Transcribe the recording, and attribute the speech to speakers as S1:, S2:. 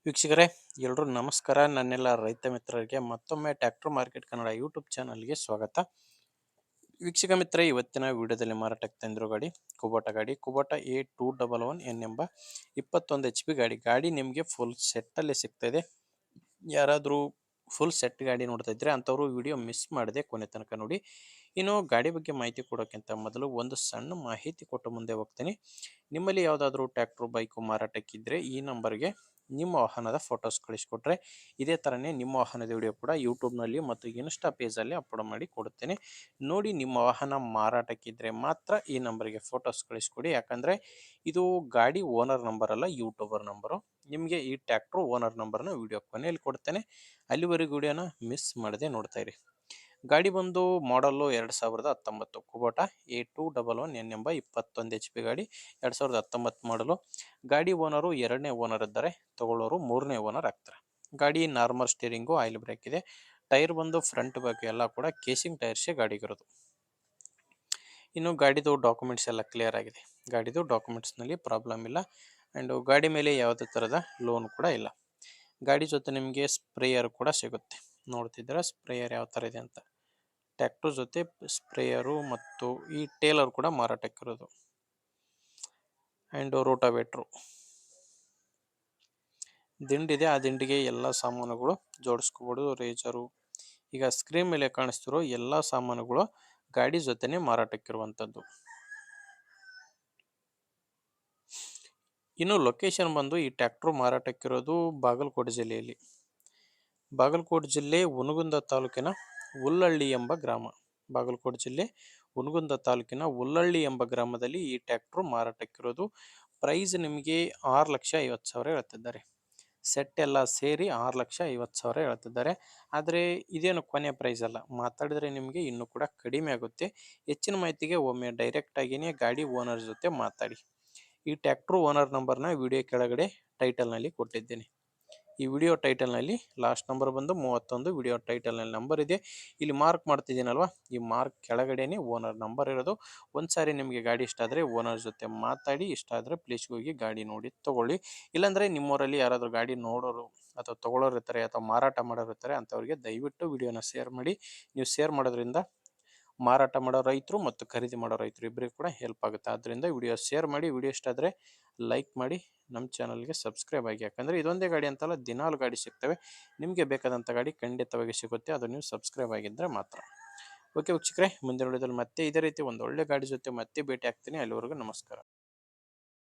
S1: ವೀಕ್ಷಕರೇ, ಎಲ್ರೂ ನಮಸ್ಕಾರ. ನನ್ನೆಲ್ಲ ರೈತ ಮಿತ್ರರಿಗೆ ಮತ್ತೊಮ್ಮೆ ಟ್ರ್ಯಾಕ್ಟರ್ ಮಾರ್ಕೆಟ್ ಕನ್ನಡ ಯೂಟ್ಯೂಬ್ ಚಾನಲ್ಗೆ ಸ್ವಾಗತ. ವೀಕ್ಷಕ ಮಿತ್ರ, ಇವತ್ತಿನ ವಿಡಿಯೋದಲ್ಲಿ ಮಾರಾಟಕ್ಕೆ ತಂದಿರೋ ಗಾಡಿ ಕುಬೋಟ A211N ಎಂಬ 21 HP ಗಾಡಿ ನಿಮಗೆ ಫುಲ್ ಸೆಟ್ಟಲ್ಲಿ ಸಿಗ್ತಾ ಇದೆ. ಯಾರಾದರೂ ಫುಲ್ ಸೆಟ್ ಗಾಡಿ ನೋಡ್ತಾ ಇದ್ರೆ ಅಂಥವ್ರು ವಿಡಿಯೋ ಮಿಸ್ ಮಾಡದೆ ಕೊನೆ ತನಕ ನೋಡಿ. ಇನ್ನು ಗಾಡಿ ಬಗ್ಗೆ ಮಾಹಿತಿ ಕೊಡೋಕ್ಕಿಂತ ಮೊದಲು ಒಂದು ಸಣ್ಣ ಮಾಹಿತಿ ಕೊಟ್ಟು ಮುಂದೆ ಹೋಗ್ತೀನಿ. ನಿಮ್ಮಲ್ಲಿ ಯಾವುದಾದ್ರೂ ಟ್ರ್ಯಾಕ್ಟರ್ ಬೈಕು ಮಾರಾಟಕ್ಕಿದ್ರೆ ಈ ನಂಬರ್ಗೆ ನಿಮ್ಮ ವಾಹನದ ಫೋಟೋಸ್ ಕಳಿಸ್ಕೊಟ್ರೆ ಇದೇ ಥರನೇ ನಿಮ್ಮ ವಾಹನದ ವಿಡಿಯೋ ಕೂಡ ಯೂಟ್ಯೂಬ್ನಲ್ಲಿ ಮತ್ತು ಇನ್ಸ್ಟಾ ಪೇಜಲ್ಲಿ ಅಪ್ಲೋಡ್ ಮಾಡಿ ಕೊಡುತ್ತೇನೆ. ನೋಡಿ, ನಿಮ್ಮ ವಾಹನ ಮಾರಾಟಕ್ಕಿದ್ರೆ ಮಾತ್ರ ಈ ನಂಬರ್ಗೆ ಫೋಟೋಸ್ ಕಳಿಸ್ಕೊಡಿ. ಯಾಕಂದರೆ ಇದು ಗಾಡಿ ಓನರ್ ನಂಬರ್ ಅಲ್ಲ, ಯೂಟ್ಯೂಬರ್ ನಂಬರು. ನಿಮಗೆ ಈ ಟ್ರ್ಯಾಕ್ಟ್ರು ಓನರ್ ನಂಬರ್ನ ವಿಡಿಯೋ ಕೊನೆಯಲ್ಲಿ ಕೊಡ್ತೇನೆ. ಅಲ್ಲಿವರೆಗೂ ವಿಡಿಯೋನ ಮಿಸ್ ಮಾಡದೆ ನೋಡ್ತಾ ಇರಿ. ಗಾಡಿ ಬಂದು ಮಾಡಲ್ಲು 2019 ಕುಬೋಟ A211N ಎಂಬ 21 HP ಗಾಡಿ 2019 ಮಾಡಲು. ಗಾಡಿ ಓನರು 2ನೇ ಓನರ್ ಇದ್ದಾರೆ, ತಗೊಳ್ಳೋರು 3ನೇ ಓನರ್ ಆಗ್ತಾರೆ. ಗಾಡಿ ನಾರ್ಮಲ್ ಸ್ಟೇರಿಂಗು, ಆಯಿಲ್ ಬ್ರೇಕ್ ಇದೆ. ಟೈರ್ ಬಂದು ಫ್ರಂಟ್ ಬ್ಯಾಕ್ ಎಲ್ಲ ಕೂಡ ಕೇಸಿಂಗ್ ಟೈರ್ಸೇ ಗಾಡಿಗಿರೋದು. ಇನ್ನು ಗಾಡಿದು ಡಾಕ್ಯುಮೆಂಟ್ಸ್ ಎಲ್ಲ ಕ್ಲಿಯರ್ ಆಗಿದೆ. ಗಾಡಿದು ಡಾಕ್ಯುಮೆಂಟ್ಸ್ನಲ್ಲಿ ಪ್ರಾಬ್ಲಮ್ ಇಲ್ಲ. ಆ್ಯಂಡ್ ಗಾಡಿ ಮೇಲೆ ಯಾವುದೇ ಥರದ ಲೋನ್ ಕೂಡ ಇಲ್ಲ. ಗಾಡಿ ಜೊತೆ ನಿಮಗೆ ಸ್ಪ್ರೇಯರ್ ಕೂಡ ಸಿಗುತ್ತೆ. ನೋಡ್ತಿದ್ದೀರಾ ಸ್ಪ್ರೇಯರ್ ಯಾವ ಥರ ಇದೆ ಅಂತ. ಟ್ರ್ಯಾಕ್ಟರ್ ಜೊತೆ ಸ್ಪ್ರೇಯರು ಮತ್ತು ಈ ಟೇಲರ್ ಕೂಡ ಮಾರಾಟಕ್ಕಿರೋದು. ಆ್ಯಂಡ್ ರೋಟಾವೇಟ್ರು ದಿಂಡಿದೆ, ಆ ದಿಂಡಿಗೆ ಎಲ್ಲ ಸಾಮಾನುಗಳು ಜೋಡಿಸ್ಕೋಬೋದು. ರೇಜರು, ಈಗ ಸ್ಕ್ರೀನ್ ಮೇಲೆ ಕಾಣಿಸ್ತಿರೋ ಎಲ್ಲ ಸಾಮಾನುಗಳು ಗಾಡಿ ಜೊತೆನೆ ಮಾರಾಟಕ್ಕಿರುವಂಥದ್ದು. ಇನ್ನು ಲೊಕೇಶನ್ ಬಂದು ಈ ಟ್ರ್ಯಾಕ್ಟ್ರು ಮಾರಾಟಕ್ಕಿರೋದು ಬಾಗಲಕೋಟೆ ಜಿಲ್ಲೆಯಲ್ಲಿ. ಬಾಗಲಕೋಟೆ ಜಿಲ್ಲೆ ಹುನಗುಂದ ತಾಲೂಕಿನ ಹುಲ್ಲಳ್ಳಿ ಎಂಬ ಗ್ರಾಮ. ಬಾಗಲಕೋಟೆ ಜಿಲ್ಲೆ ಹುನಗುಂದ ತಾಲೂಕಿನ ಹುಲ್ಲಳ್ಳಿ ಎಂಬ ಗ್ರಾಮದಲ್ಲಿ ಈ ಟ್ರ್ಯಾಕ್ಟ್ರು ಮಾರಾಟಕ್ಕಿರೋದು. ಪ್ರೈಸ್ ನಿಮಗೆ 6,50,000 ಹೇಳ್ತಿದ್ದಾರೆ. ಸೆಟ್ ಎಲ್ಲ ಸೇರಿ 6,50,000 ಹೇಳ್ತಿದ್ದಾರೆ. ಆದರೆ ಇದೇನು ಕೊನೆ ಪ್ರೈಸ್ ಅಲ್ಲ, ಮಾತಾಡಿದರೆ ನಿಮಗೆ ಇನ್ನೂ ಕೂಡ ಕಡಿಮೆ ಆಗುತ್ತೆ. ಹೆಚ್ಚಿನ ಮಾಹಿತಿಗೆ ಒಮ್ಮೆ ಡೈರೆಕ್ಟಾಗಿಯೇ ಗಾಡಿ ಓನರ್ ಜೊತೆ ಮಾತಾಡಿ. ಈ ಟ್ರ್ಯಾಕ್ಟ್ರು ಓನರ್ ನಂಬರ್ನ ವಿಡಿಯೋ ಕೆಳಗಡೆ ಟೈಟಲ್ನಲ್ಲಿ ಕೊಟ್ಟಿದ್ದೇನೆ. ಈ ವಿಡಿಯೋ ಟೈಟಲ್ನಲ್ಲಿ ಲಾಸ್ಟ್ ನಂಬರ್ ಬಂದು 31, ವಿಡಿಯೋ ಟೈಟಲ್ನಲ್ಲಿ ನಂಬರ್ ಇದೆ. ಇಲ್ಲಿ ಮಾರ್ಕ್ ಮಾಡ್ತಿದ್ದೀನಲ್ವ, ಈ ಮಾರ್ಕ್ ಕೆಳಗಡೆನೆ ಓನರ್ ನಂಬರ್ ಇರೋದು. ಒಂದು ಸಾರಿ ನಿಮಗೆ ಗಾಡಿ ಇಷ್ಟ ಆದರೆ ಓನರ್ ಜೊತೆ ಮಾತಾಡಿ, ಇಷ್ಟ ಆದರೆ ಪ್ಲೇಸ್ಗೆ ಹೋಗಿ ಗಾಡಿ ನೋಡಿ ತೊಗೊಳ್ಳಿ. ಇಲ್ಲಾಂದರೆ ನಿಮ್ಮೂರಲ್ಲಿ ಯಾರಾದರೂ ಗಾಡಿ ನೋಡೋರು ಅಥವಾ ತೊಗೊಳ್ಳೋರು ಇರ್ತಾರೆ ಅಥವಾ ಮಾರಾಟ ಮಾಡೋರು ಇರ್ತಾರೆ, ಅಂಥವ್ರಿಗೆ ದಯವಿಟ್ಟು ವಿಡಿಯೋನ ಶೇರ್ ಮಾಡಿ. ನೀವು ಶೇರ್ ಮಾಡೋದ್ರಿಂದ ಮಾರಾಟ ಮಾಡೋ ರೈತರು ಮತ್ತು ಖರೀದಿ ಮಾಡೋ ರೈತರು ಇಬ್ಬರಿಗೂ ಕೂಡ ಹೆಲ್ಪ್ ಆಗುತ್ತೆ. ಆದ್ದರಿಂದ ವಿಡಿಯೋ ಶೇರ್ ಮಾಡಿ. ವಿಡಿಯೋ ಇಷ್ಟ ಆದರೆ ಲೈಕ್ ಮಾಡಿ, ನಮ್ಮ ಚಾನಲ್ಗೆ ಸಬ್ಸ್ಕ್ರೈಬ್ ಆಗಿ. ಯಾಕಂದರೆ ಇದೊಂದೇ ಗಾಡಿ ಅಂತಲ್ಲ, ದಿನಾಲು ಗಾಡಿ ಸಿಗ್ತವೆ. ನಿಮಗೆ ಬೇಕಾದಂಥ ಗಾಡಿ ಖಂಡಿತವಾಗಿ ಸಿಗುತ್ತೆ, ಅದು ನೀವು ಸಬ್ಸ್ಕ್ರೈಬ್ ಆಗಿದ್ದರೆ ಮಾತ್ರ. ಓಕೆ ವೀಕ್ಷಕರೇ, ಮುಂದಿನ ವಿಡಿಯೋದಲ್ಲಿ ಮತ್ತೆ ಇದೇ ರೀತಿ ಒಂದು ಒಳ್ಳೆ ಗಾಡಿ ಜೊತೆ ಮತ್ತೆ ಭೇಟಿ ಆಗ್ತೀನಿ. ಅಲ್ಲಿವರೆಗೂ ನಮಸ್ಕಾರ.